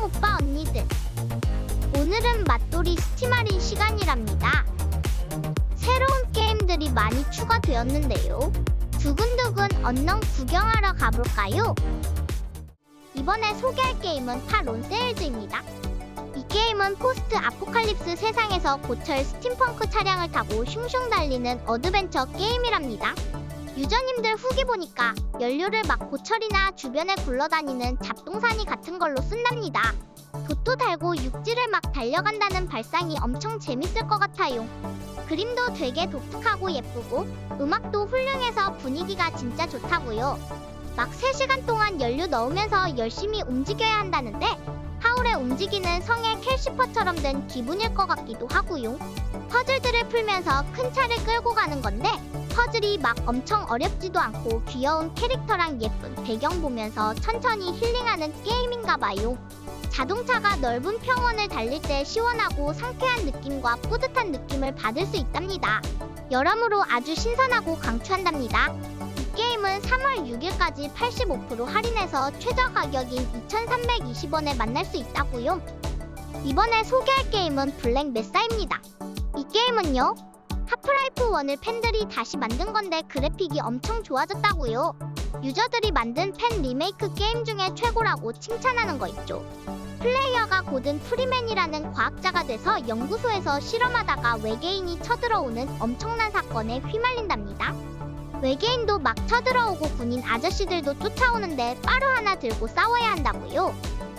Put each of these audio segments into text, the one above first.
오빠 언니들, 오늘은 맛돌이 스팀할인 시간이랍니다. 새로운 게임들이 많이 추가되었는데요. 두근두근 언능 구경하러 가볼까요? 이번에 소개할 게임은 파론 세일즈입니다. 이 게임은 포스트 아포칼립스 세상에서 고철 스팀펑크 차량을 타고 슝슝 달리는 어드벤처 게임이랍니다. 유저님들 후기 보니까 연료를 막 고철이나 주변에 굴러다니는 잡동사니 같은 걸로 쓴답니다. 돛도 달고 육지를 막 달려간다는 발상이 엄청 재밌을 것 같아요. 그림도 되게 독특하고 예쁘고 음악도 훌륭해서 분위기가 진짜 좋다고요. 막 3시간 동안 연료 넣으면서 열심히 움직여야 한다는데 하울의 움직이는 성의 캘시퍼처럼 된 기분일 것 같기도 하고요. 퍼즐들을 풀면서 큰 차를 끌고 가는 건데 퍼즐이 막 엄청 어렵지도 않고 귀여운 캐릭터랑 예쁜 배경 보면서 천천히 힐링하는 게임인가봐요. 자동차가 넓은 평원을 달릴 때 시원하고 상쾌한 느낌과 뿌듯한 느낌을 받을 수 있답니다. 여러모로 아주 신선하고 강추한답니다. 이 게임은 3월 6일까지 85% 할인해서 최저 가격인 2,320원에 만날 수 있다고요. 이번에 소개할 게임은 블랙 메사입니다. 이 게임은요, 하프라이프 1을 팬들이 다시 만든 건데 그래픽이 엄청 좋아졌다고요. 유저들이 만든 팬 리메이크 게임 중에 최고라고 칭찬하는 거 있죠. 플레이어가 고든 프리맨이라는 과학자가 돼서 연구소에서 실험하다가 외계인이 쳐들어오는 엄청난 사건에 휘말린답니다. 외계인도 막 쳐들어오고 군인 아저씨들도 쫓아오는데 빠루 하나 들고 싸워야 한다고요.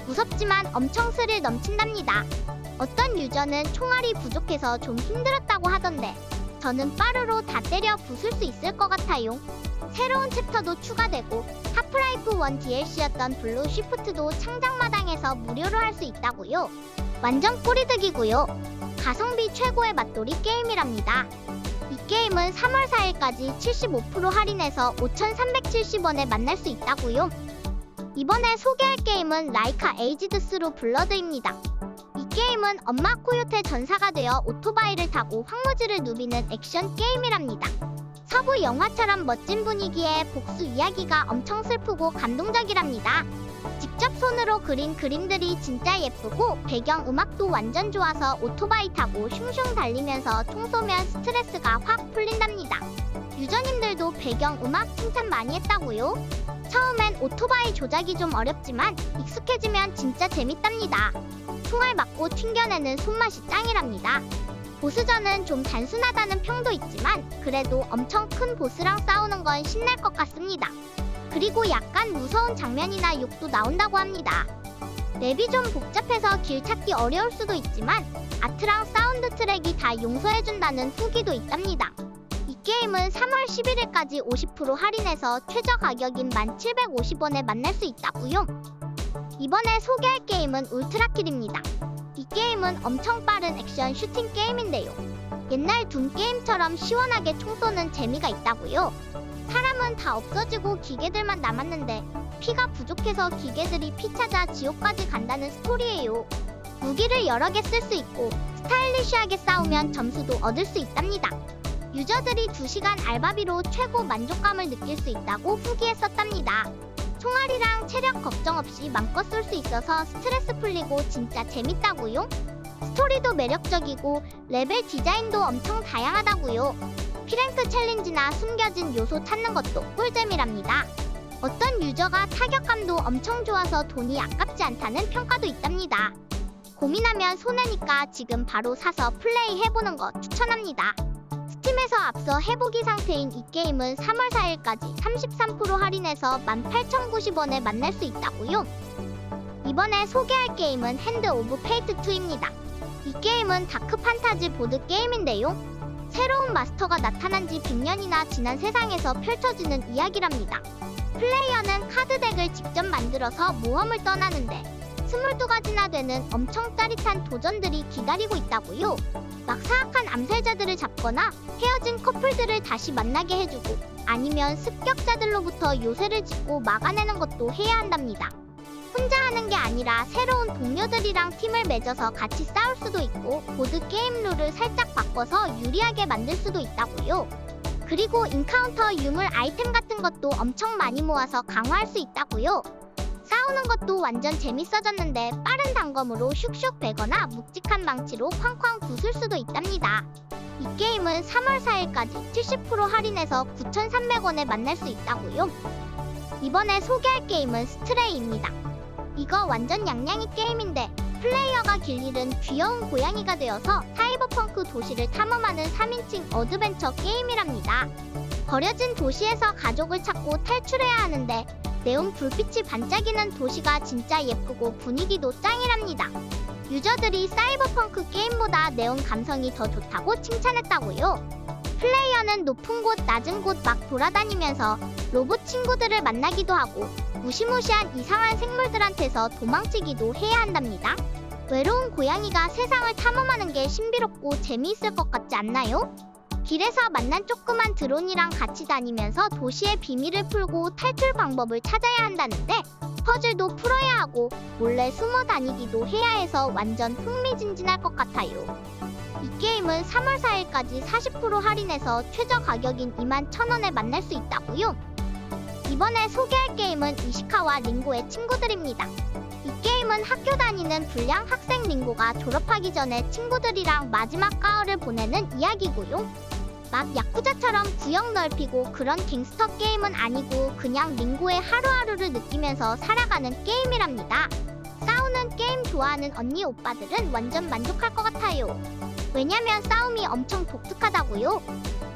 무섭지만 엄청 스릴 넘친답니다. 어떤 유저는 총알이 부족해서 좀 힘들었다고 하던데 저는 빠루로 다 때려 부술 수 있을 것 같아요. 새로운 챕터도 추가되고 하프라이프 1 DLC였던 블루 쉬프트도 창작마당에서 무료로 할 수 있다고요. 완전 꼬리득이고요. 가성비 최고의 맛돌이 게임이랍니다. 이 게임은 3월 4일까지 75% 할인해서 5,370원에 만날 수 있다고요. 이번에 소개할 게임은 라이카 에이지드 스루 블러드입니다. 이 게임은 엄마 코요테 전사가 되어 오토바이를 타고 황무지를 누비는 액션 게임이랍니다. 서부 영화처럼 멋진 분위기에 복수 이야기가 엄청 슬프고 감동적이랍니다. 직접 손으로 그린 그림들이 진짜 예쁘고 배경 음악도 완전 좋아서 오토바이 타고 슝슝 달리면서 총 쏘면 스트레스가 확 풀린답니다. 유저님들도 배경 음악 칭찬 많이 했다고요. 처음엔 오토바이 조작이 좀 어렵지만 익숙해지면 진짜 재밌답니다. 총알 맞고 튕겨내는 손맛이 짱이랍니다. 보스전은 좀 단순하다는 평도 있지만 그래도 엄청 큰 보스랑 싸우는 건 신날 것 같습니다. 그리고 약간 무서운 장면이나 욕도 나온다고 합니다. 맵이 좀 복잡해서 길 찾기 어려울 수도 있지만 아트랑 사운드 트랙이 다 용서해준다는 후기도 있답니다. 이 게임은 3월 11일까지 50% 할인해서 최저 가격인 1,750원에 만날 수 있다고요. 이번에 소개할 게임은 울트라킬입니다. 이 게임은 엄청 빠른 액션 슈팅 게임인데요. 옛날 둠 게임처럼 시원하게 총 쏘는 재미가 있다고요. 사람은 다 없어지고 기계들만 남았는데 피가 부족해서 기계들이 피 찾아 지옥까지 간다는 스토리예요. 무기를 여러 개 쓸 수 있고 스타일리시하게 싸우면 점수도 얻을 수 있답니다. 유저들이 2시간 알바비로 최고 만족감을 느낄 수 있다고 후기에 썼답니다. 총알이랑 체력 걱정 없이 맘껏 쏠 수 있어서 스트레스 풀리고 진짜 재밌다고요. 스토리도 매력적이고 레벨 디자인도 엄청 다양하다고요. 피랭크 챌린지나 숨겨진 요소 찾는 것도 꿀잼이랍니다. 어떤 유저가 타격감도 엄청 좋아서 돈이 아깝지 않다는 평가도 있답니다. 고민하면 손해니까 지금 바로 사서 플레이 해보는 거 추천합니다. 스팀에서 앞서 해보기 상태인 이 게임은 3월 4일까지 33% 할인해서 18,090원에 만날 수 있다고요. 이번에 소개할 게임은 핸드 오브 페이트 2입니다. 이 게임은 다크 판타지 보드 게임인데요. 새로운 마스터가 나타난 지 100년이나 지난 세상에서 펼쳐지는 이야기랍니다. 플레이어는 카드 덱을 직접 만들어서 모험을 떠나는데 22가지나 되는 엄청 짜릿한 도전들이 기다리고 있다고요. 막 사악한 암살자들을 잡거나 헤어진 커플들을 다시 만나게 해주고 아니면 습격자들로부터 요새를 짓고 막아내는 것도 해야 한답니다. 혼자 하는 게 아니라 새로운 동료들이랑 팀을 맺어서 같이 싸울 수도 있고 보드게임 룰을 살짝 바꿔서 유리하게 만들 수도 있다고요. 그리고 인카운터 유물 아이템 같은 것도 엄청 많이 모아서 강화할 수 있다고요. 싸움 싸우는 것도 완전 재밌어졌는데 빠른 단검으로 슉슉 베거나 묵직한 망치로 쾅쾅 부술 수도 있답니다. 이 게임은 3월 4일까지 70% 할인해서 9,300원에 만날 수 있다고요. 이번에 소개할 게임은 스트레이입니다. 이거 완전 양양이 게임인데 플레이어가 길일은 귀여운 고양이가 되어서 사이버펑크 도시를 탐험하는 3인칭 어드벤처 게임이랍니다. 버려진 도시에서 가족을 찾고 탈출해야 하는데 네온 불빛이 반짝이는 도시가 진짜 예쁘고 분위기도 짱이랍니다. 유저들이 사이버펑크 게임보다 네온 감성이 더 좋다고 칭찬했다고요. 플레이어는 높은 곳, 낮은 곳 막 돌아다니면서 로봇 친구들을 만나기도 하고 무시무시한 이상한 생물들한테서 도망치기도 해야 한답니다. 외로운 고양이가 세상을 탐험하는 게 신비롭고 재미있을 것 같지 않나요? 길에서 만난 조그만 드론이랑 같이 다니면서 도시의 비밀을 풀고 탈출 방법을 찾아야 한다는데 퍼즐도 풀어야 하고 몰래 숨어 다니기도 해야 해서 완전 흥미진진할 것 같아요. 이 게임은 3월 4일까지 40% 할인해서 최저 가격인 21,000원에 만날 수 있다고요. 이번에 소개할 게임은 이시카와 링고의 친구들입니다. 이 게임은 학교 다니는 불량 학생 링고가 졸업하기 전에 친구들이랑 마지막 가을을 보내는 이야기고요. 막 야쿠자처럼 구역 넓히고 그런 갱스터 게임은 아니고 그냥 링고의 하루하루를 느끼면서 살아가는 게임이랍니다. 싸우는 게임 좋아하는 언니 오빠들은 완전 만족할 것 같아요. 왜냐면 싸움이 엄청 독특하다고요.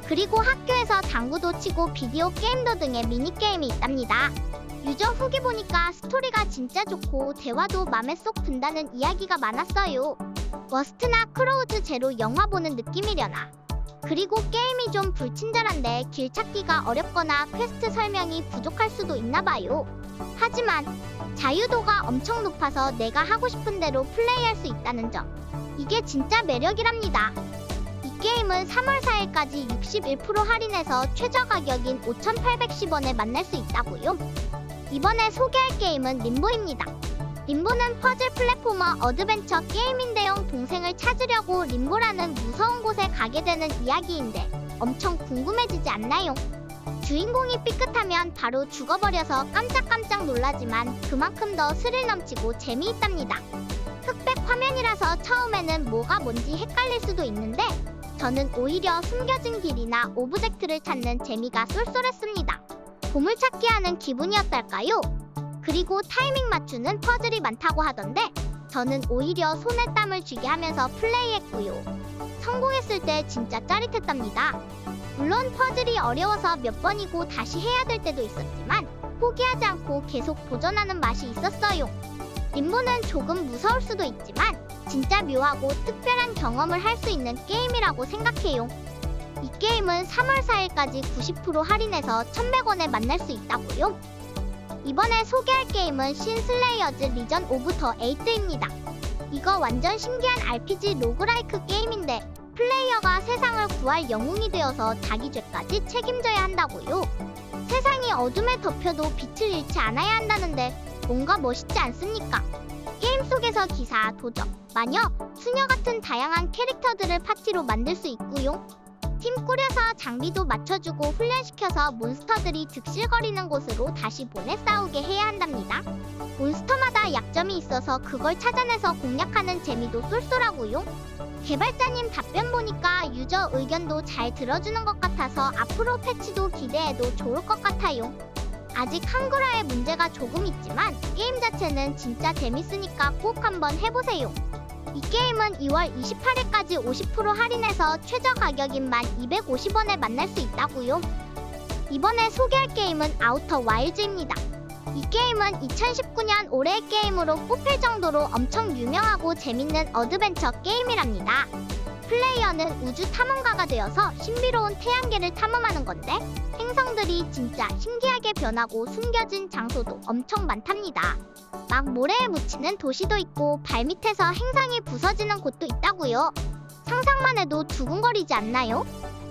그리고 학교에서 당구도 치고 비디오 게임도 등의 미니게임이 있답니다. 유저 후기 보니까 스토리가 진짜 좋고 대화도 맘에 쏙 든다는 이야기가 많았어요. 워스트나 크로우즈 제로 영화 보는 느낌이려나. 그리고 게임이 좀 불친절한데 길 찾기가 어렵거나 퀘스트 설명이 부족할 수도 있나봐요. 하지만 자유도가 엄청 높아서 내가 하고 싶은 대로 플레이할 수 있다는 점. 이게 진짜 매력이랍니다. 이 게임은 3월 4일까지 61% 할인해서 최저 가격인 5,810원에 만날 수 있다고요. 이번에 소개할 게임은 림보입니다. 림보는 퍼즐 플랫포머 어드벤처 게임인데요. 동생을 찾으려고 림보라는 무서운 곳에 가게 되는 이야기인데 엄청 궁금해지지 않나요? 주인공이 삐끗하면 바로 죽어버려서 깜짝깜짝 놀라지만 그만큼 더 스릴 넘치고 재미있답니다. 흑백 화면이라서 처음에는 뭐가 뭔지 헷갈릴 수도 있는데 저는 오히려 숨겨진 길이나 오브젝트를 찾는 재미가 쏠쏠했습니다. 보물찾기 하는 기분이었달까요? 그리고 타이밍 맞추는 퍼즐이 많다고 하던데 저는 오히려 손에 땀을 쥐게 하면서 플레이했고요. 성공했을 때 진짜 짜릿했답니다. 물론 퍼즐이 어려워서 몇 번이고 다시 해야 될 때도 있었지만 포기하지 않고 계속 도전하는 맛이 있었어요. 림보는 조금 무서울 수도 있지만 진짜 묘하고 특별한 경험을 할 수 있는 게임이라고 생각해요. 이 게임은 3월 4일까지 90% 할인해서 1,100원에 만날 수 있다고요. 이번에 소개할 게임은 신슬레이어즈 리전 오브 더 에이트입니다. 이거 완전 신기한 RPG 로그라이크 게임인데 플레이어가 세상을 구할 영웅이 되어서 자기 죄까지 책임져야 한다고요. 세상이 어둠에 덮여도 빛을 잃지 않아야 한다는데 뭔가 멋있지 않습니까? 게임 속에서 기사, 도적, 마녀, 수녀 같은 다양한 캐릭터들을 파티로 만들 수 있고요. 팀 꾸려서 장비도 맞춰주고 훈련시켜서 몬스터들이 득실거리는 곳으로 다시 보내 싸우게 해야 한답니다. 몬스터마다 약점이 있어서 그걸 찾아내서 공략하는 재미도 쏠쏠하고요. 개발자님 답변 보니까 유저 의견도 잘 들어주는 것 같아서 앞으로 패치도 기대해도 좋을 것 같아요. 아직 한글화에 문제가 조금 있지만 게임 자체는 진짜 재밌으니까 꼭 한번 해보세요. 이 게임은 2월 28일까지 50% 할인해서 최저 가격인 1,250원에 만날 수 있다고요. 이번에 소개할 게임은 아우터 와일즈입니다. 이 게임은 2019년 올해의 게임으로 꼽힐 정도로 엄청 유명하고 재밌는 어드벤처 게임이랍니다. 플레이어는 우주 탐험가가 되어서 신비로운 태양계를 탐험하는 건데 행성들이 진짜 신기하게 변하고 숨겨진 장소도 엄청 많답니다. 막 모래에 묻히는 도시도 있고 발밑에서 행성이 부서지는 곳도 있다고요. 상상만 해도 두근거리지 않나요?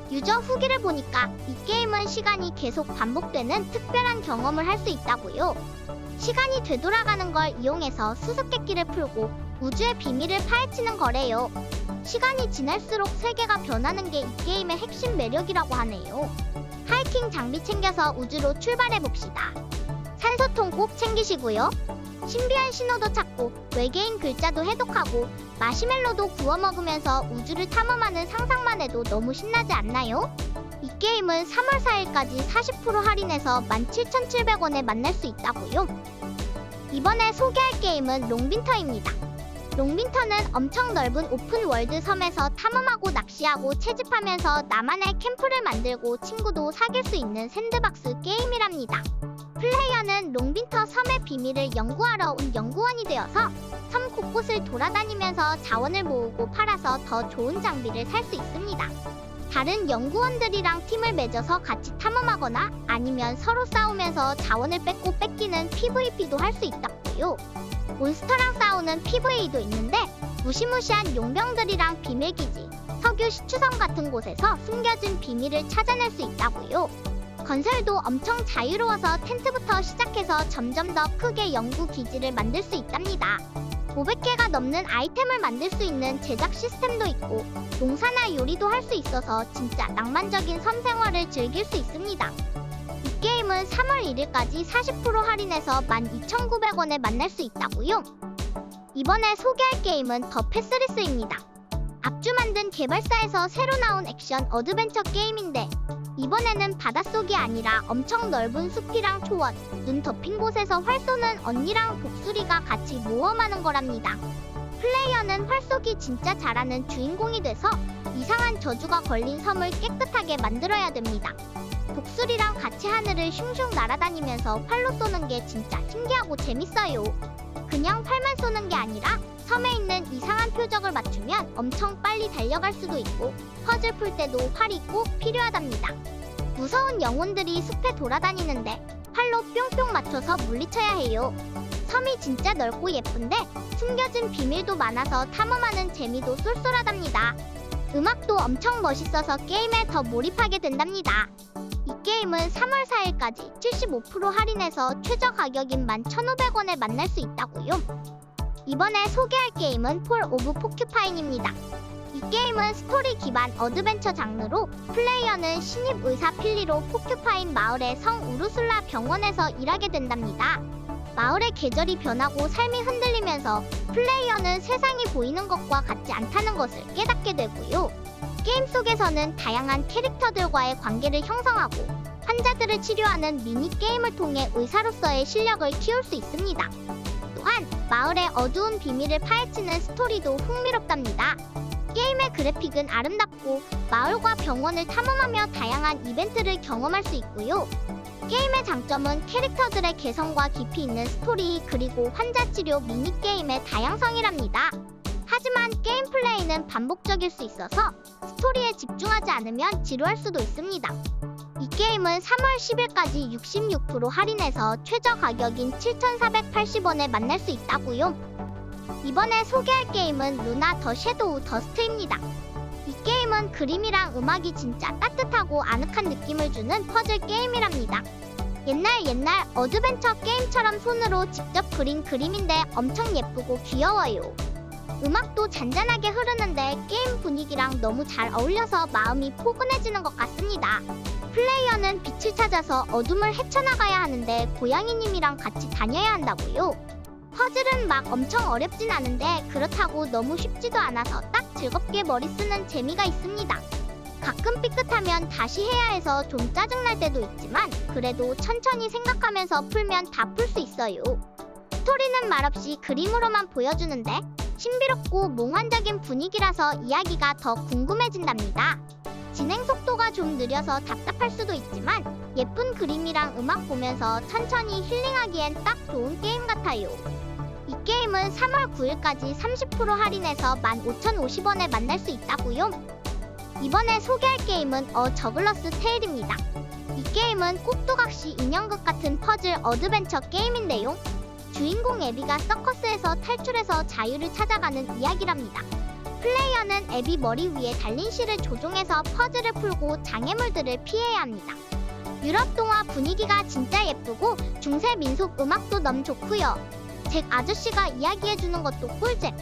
유저 후기를 보니까 이 게임은 시간이 계속 반복되는 특별한 경험을 할 수 있다고요. 시간이 되돌아가는 걸 이용해서 수수께끼를 풀고 우주의 비밀을 파헤치는 거래요. 시간이 지날수록 세계가 변하는 게 이 게임의 핵심 매력이라고 하네요. 하이킹 장비 챙겨서 우주로 출발해봅시다. 산소통 꼭 챙기시고요. 신비한 신호도 찾고 외계인 글자도 해독하고 마시멜로도 구워 먹으면서 우주를 탐험하는 상상만 해도 너무 신나지 않나요? 이 게임은 3월 4일까지 40% 할인해서 17,700원에 만날 수 있다고요. 이번에 소개할 게임은 롱빈터입니다. 롱빈터는 엄청 넓은 오픈월드 섬에서 탐험하고 낚시하고 채집하면서 나만의 캠프를 만들고 친구도 사귈 수 있는 샌드박스 게임이랍니다. 플레이어는 롱빈터 섬의 비밀을 연구하러 온 연구원이 되어서 섬 곳곳을 돌아다니면서 자원을 모으고 팔아서 더 좋은 장비를 살 수 있습니다. 다른 연구원들이랑 팀을 맺어서 같이 탐험하거나 아니면 서로 싸우면서 자원을 뺏고 뺏기는 PVP도 할 수 있다고요. 몬스터랑 싸우는 PVE도 있는데 무시무시한 용병들이랑 비밀기지, 석유 시추섬 같은 곳에서 숨겨진 비밀을 찾아낼 수 있다고요. 건설도 엄청 자유로워서 텐트부터 시작해서 점점 더 크게 연구기지를 만들 수 있답니다. 500개가 넘는 아이템을 만들 수 있는 제작 시스템도 있고 농사나 요리도 할 수 있어서 진짜 낭만적인 섬 생활을 즐길 수 있습니다. 이 게임은 3월 1일까지 40% 할인해서 12,900원에 만날 수 있다고요. 이번에 소개할 게임은 더 패스리스입니다. 앞주 만든 개발사에서 새로 나온 액션 어드벤처 게임인데 이번에는 바닷속이 아니라 엄청 넓은 숲이랑 초원, 눈 덮인 곳에서 활 쏘는 언니랑 독수리가 같이 모험하는 거랍니다. 플레이어는 활 쏘기 진짜 잘하는 주인공이 돼서 이상한 저주가 걸린 섬을 깨끗하게 만들어야 됩니다. 독수리랑 같이 하늘을 슝슝 날아다니면서 활로 쏘는 게 진짜 신기하고 재밌어요. 그냥 활만 쏘는 게 아니라 섬에 있는 이상한 표적을 맞추면 엄청 빨리 달려갈 수도 있고 퍼즐 풀 때도 활이 꼭 필요하답니다. 무서운 영혼들이 숲에 돌아다니는데 활로 뿅뿅 맞춰서 물리쳐야 해요. 섬이 진짜 넓고 예쁜데 숨겨진 비밀도 많아서 탐험하는 재미도 쏠쏠하답니다. 음악도 엄청 멋있어서 게임에 더 몰입하게 된답니다. 이 게임은 3월 4일까지 75% 할인해서 최저 가격인 11,500원에 만날 수 있다고요. 이번에 소개할 게임은 폴 오브 포큐파인입니다. 이 게임은 스토리 기반 어드벤처 장르로 플레이어는 신입 의사 필리로 포큐파인 마을의 성 우르술라 병원에서 일하게 된답니다. 마을의 계절이 변하고 삶이 흔들리면서 플레이어는 세상이 보이는 것과 같지 않다는 것을 깨닫게 되고요. 게임 속에서는 다양한 캐릭터들과의 관계를 형성하고 환자들을 치료하는 미니게임을 통해 의사로서의 실력을 키울 수 있습니다. 또한 마을의 어두운 비밀을 파헤치는 스토리도 흥미롭답니다. 게임의 그래픽은 아름답고 마을과 병원을 탐험하며 다양한 이벤트를 경험할 수 있고요. 게임의 장점은 캐릭터들의 개성과 깊이 있는 스토리 그리고 환자 치료 미니게임의 다양성이랍니다. 하지만 게임 플레이는 반복적일 수 있어서 스토리에 집중하지 않으면 지루할 수도 있습니다. 이 게임은 3월 10일까지 66% 할인해서 최저 가격인 7,480원에 만날 수 있다고요. 이번에 소개할 게임은 루나 더 섀도우 더스트입니다. 이 게임은 그림이랑 음악이 진짜 따뜻하고 아늑한 느낌을 주는 퍼즐 게임이랍니다. 옛날 어드벤처 게임처럼 손으로 직접 그린 그림인데 엄청 예쁘고 귀여워요. 음악도 잔잔하게 흐르는데 게임 분위기랑 너무 잘 어울려서 마음이 포근해지는 것 같습니다. 플레이어는 빛을 찾아서 어둠을 헤쳐나가야 하는데 고양이님이랑 같이 다녀야 한다고요. 퍼즐은 막 엄청 어렵진 않은데 그렇다고 너무 쉽지도 않아서 딱 즐겁게 머리 쓰는 재미가 있습니다. 가끔 삐끗하면 다시 해야 해서 좀 짜증날 때도 있지만 그래도 천천히 생각하면서 풀면 다 풀 수 있어요. 스토리는 말없이 그림으로만 보여주는데 신비롭고 몽환적인 분위기라서 이야기가 더 궁금해진답니다. 진행 속도가 좀 느려서 답답할 수도 있지만 예쁜 그림이랑 음악 보면서 천천히 힐링하기엔 딱 좋은 게임 같아요. 이 게임은 3월 9일까지 30% 할인해서 15,050원에 만날 수 있다고요. 이번에 소개할 게임은 저글러스 테일입니다. 이 게임은 꼭두각시 인형극 같은 퍼즐 어드벤처 게임인데요. 주인공 애비가 서커스에서 탈출해서 자유를 찾아가는 이야기랍니다. 플레이어는 애비 머리 위에 달린 실을 조종해서 퍼즐을 풀고 장애물들을 피해야 합니다. 유럽 동화 분위기가 진짜 예쁘고 중세 민속 음악도 너무 좋고요. 잭 아저씨가 이야기해주는 것도 꿀잼.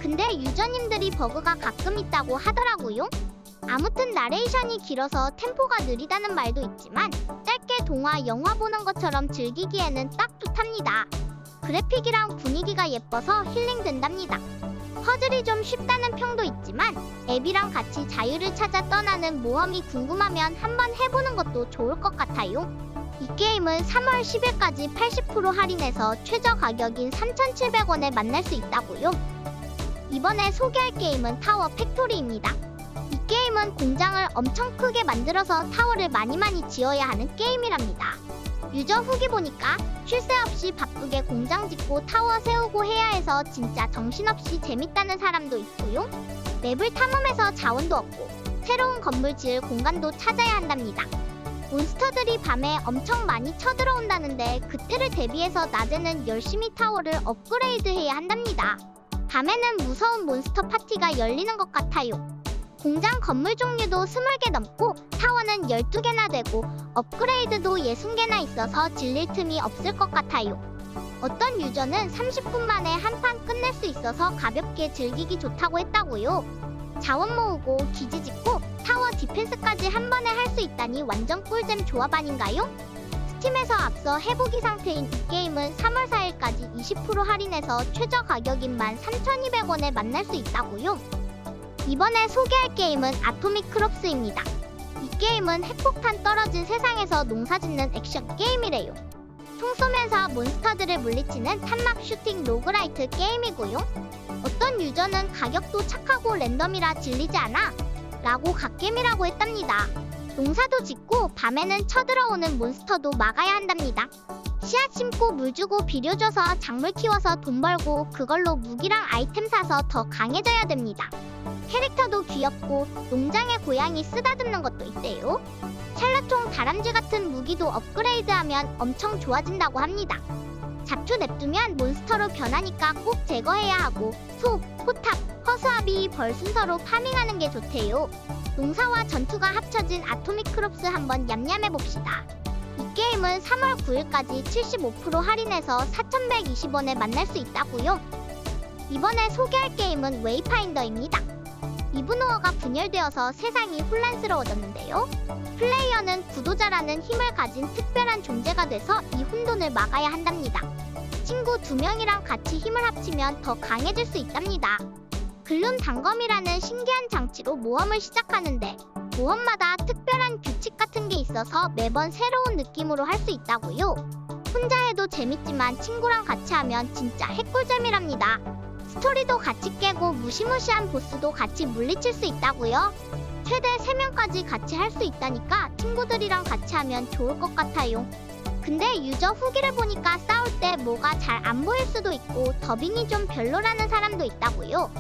근데 유저님들이 버그가 가끔 있다고 하더라고요. 아무튼 나레이션이 길어서 템포가 느리다는 말도 있지만 짧게 동화, 영화 보는 것처럼 즐기기에는 딱 좋답니다. 그래픽이랑 분위기가 예뻐서 힐링된답니다. 퍼즐이 좀 쉽다는 평도 있지만 앱이랑 같이 자유를 찾아 떠나는 모험이 궁금하면 한번 해보는 것도 좋을 것 같아요. 이 게임은 3월 10일까지 80% 할인해서 최저 가격인 3,700원에 만날 수 있다고요. 이번에 소개할 게임은 타워 팩토리입니다. 이 게임은 공장을 엄청 크게 만들어서 타워를 많이 지어야 하는 게임이랍니다. 유저 후기 보니까 쉴 새 없이 바쁘게 공장 짓고 타워 세우고 해야 해서 진짜 정신없이 재밌다는 사람도 있고요. 맵을 탐험해서 자원도 얻고 새로운 건물 지을 공간도 찾아야 한답니다. 몬스터들이 밤에 엄청 많이 쳐들어온다는데 그때를 대비해서 낮에는 열심히 타워를 업그레이드해야 한답니다. 밤에는 무서운 몬스터 파티가 열리는 것 같아요. 공장 건물 종류도 20개 넘고 타워는 12개나 되고 업그레이드도 60개나 있어서 질릴 틈이 없을 것 같아요. 어떤 유저는 30분 만에 한 판 끝낼 수 있어서 가볍게 즐기기 좋다고 했다고요. 자원 모으고 기지 짓고 타워 디펜스까지 한 번에 할 수 있다니 완전 꿀잼 조합 아닌가요? 스팀에서 앞서 해보기 상태인 이 게임은 3월 4일까지 20% 할인해서 최저 가격인 13,200원에 만날 수 있다고요. 이번에 소개할 게임은 아토믹 크롭스입니다. 이 게임은 핵폭탄 떨어진 세상에서 농사짓는 액션 게임이래요. 총 쏘면서 몬스터들을 물리치는 탄막 슈팅 로그라이트 게임이고요. 어떤 유저는 가격도 착하고 랜덤이라 질리지 않아 라고 갓겜이라고 했답니다. 농사도 짓고 밤에는 쳐들어오는 몬스터도 막아야 한답니다. 씨앗 심고 물 주고 비료 줘서 작물 키워서 돈 벌고 그걸로 무기랑 아이템 사서 더 강해져야 됩니다. 캐릭터도 귀엽고 농장의 고양이 쓰다듬는 것도 있대요. 찰나총 다람쥐 같은 무기도 업그레이드하면 엄청 좋아진다고 합니다. 잡초 냅두면 몬스터로 변하니까 꼭 제거해야 하고 소, 포탑, 허수아비, 벌 순서로 파밍하는 게 좋대요. 농사와 전투가 합쳐진 아토믹 크롭스 한번 얌얌해봅시다. 이 게임은 3월 9일까지 75% 할인해서 4,120원에 만날 수 있다고요. 이번에 소개할 게임은 웨이파인더입니다. 이브노어가 분열되어서 세상이 혼란스러워졌는데요. 플레이어는 구도자라는 힘을 가진 특별한 존재가 돼서 이 혼돈을 막아야 한답니다. 친구 2명이랑 같이 힘을 합치면 더 강해질 수 있답니다. 글룸 단검이라는 신기한 장치로 모험을 시작하는데 모험마다 특별한 규칙 같은 게 있어서 매번 새로운 느낌으로 할 수 있다고요. 혼자 해도 재밌지만 친구랑 같이 하면 진짜 핵꿀잼이랍니다. 스토리도 같이 깨고 무시무시한 보스도 같이 물리칠 수 있다고요. 최대 3명까지 같이 할 수 있다니까 친구들이랑 같이 하면 좋을 것 같아요. 근데 유저 후기를 보니까 싸울 때 뭐가 잘 안 보일 수도 있고 더빙이 좀 별로라는 사람도 있다고요.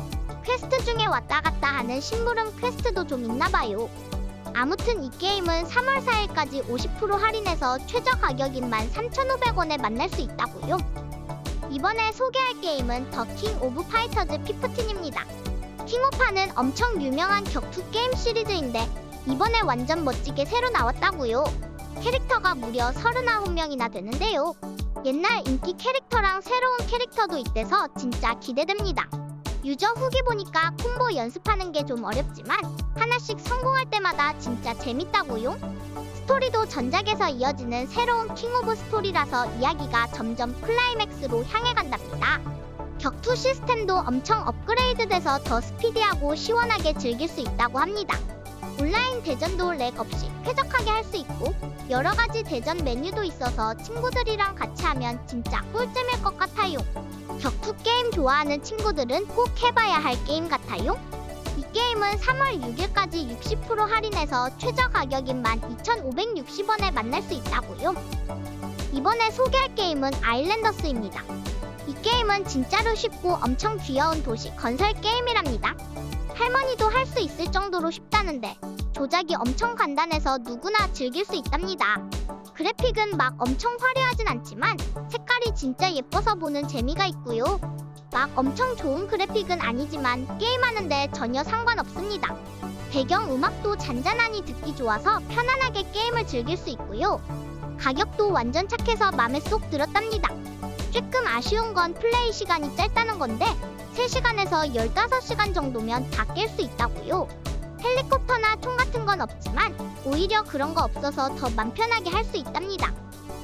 퀘스트 중에 왔다 갔다 하는 심부름 퀘스트도 좀 있나봐요. 아무튼 이 게임은 3월 4일까지 50% 할인해서 최저 가격인 13,500원에 만날 수 있다고요. 이번에 소개할 게임은 더 킹 오브 파이터즈 P14입니다. 킹오파는 엄청 유명한 격투 게임 시리즈인데 이번에 완전 멋지게 새로 나왔다고요. 캐릭터가 무려 39명이나 되는데요. 옛날 인기 캐릭터랑 새로운 캐릭터도 있대서 진짜 기대됩니다. 유저 후기 보니까 콤보 연습하는 게 좀 어렵지만 하나씩 성공할 때마다 진짜 재밌다고요. 스토리도 전작에서 이어지는 새로운 킹 오브 스토리라서 이야기가 점점 클라이맥스로 향해 간답니다. 격투 시스템도 엄청 업그레이드돼서 더 스피디하고 시원하게 즐길 수 있다고 합니다. 온라인 대전도 렉 없이 쾌적하게 할 수 있고 여러 가지 대전 메뉴도 있어서 친구들이랑 같이 하면 진짜 꿀잼일 것 같아요. 격투 게임 좋아하는 친구들은 꼭 해봐야 할 게임 같아요. 이 게임은 3월 6일까지 60% 할인해서 최저 가격인 12,560원에 만날 수 있다고요. 이번에 소개할 게임은 아일랜더스입니다. 이 게임은 진짜로 쉽고 엄청 귀여운 도시 건설 게임이랍니다. 할머니도 할 수 있을 정도로 쉽다는데 조작이 엄청 간단해서 누구나 즐길 수 있답니다. 그래픽은 막 엄청 화려하진 않지만 색깔이 진짜 예뻐서 보는 재미가 있고요. 막 엄청 좋은 그래픽은 아니지만 게임하는데 전혀 상관없습니다. 배경 음악도 잔잔하니 듣기 좋아서 편안하게 게임을 즐길 수 있고요. 가격도 완전 착해서 맘에 쏙 들었답니다. 조금 아쉬운 건 플레이 시간이 짧다는 건데 3시간에서 15시간 정도면 다 깰 수 있다고요. 헬리콥터나 총 같은 건 없지만 오히려 그런 거 없어서 더 맘 편하게 할 수 있답니다.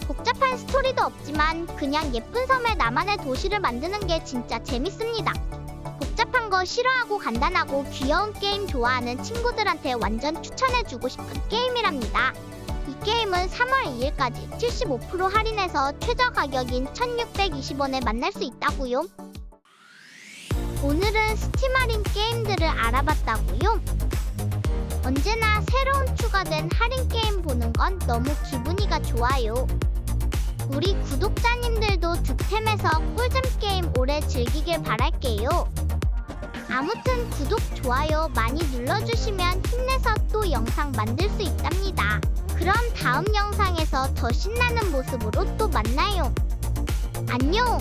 복잡한 스토리도 없지만 그냥 예쁜 섬에 나만의 도시를 만드는 게 진짜 재밌습니다. 복잡한 거 싫어하고 간단하고 귀여운 게임 좋아하는 친구들한테 완전 추천해주고 싶은 게임이랍니다. 이 게임은 3월 2일까지 75% 할인해서 최저 가격인 1620원에 만날 수 있다고요. 오늘은 스팀 할인 게임들을 알아봤다고요. 언제나 새로운 추가된 할인 게임 보는 건 너무 기분이가 좋아요. 우리 구독자님들도 득템해서 꿀잼 게임 오래 즐기길 바랄게요. 아무튼 구독, 좋아요 많이 눌러주시면 힘내서 또 영상 만들 수 있답니다. 그럼 다음 영상에서 더 신나는 모습으로 또 만나요. 안녕!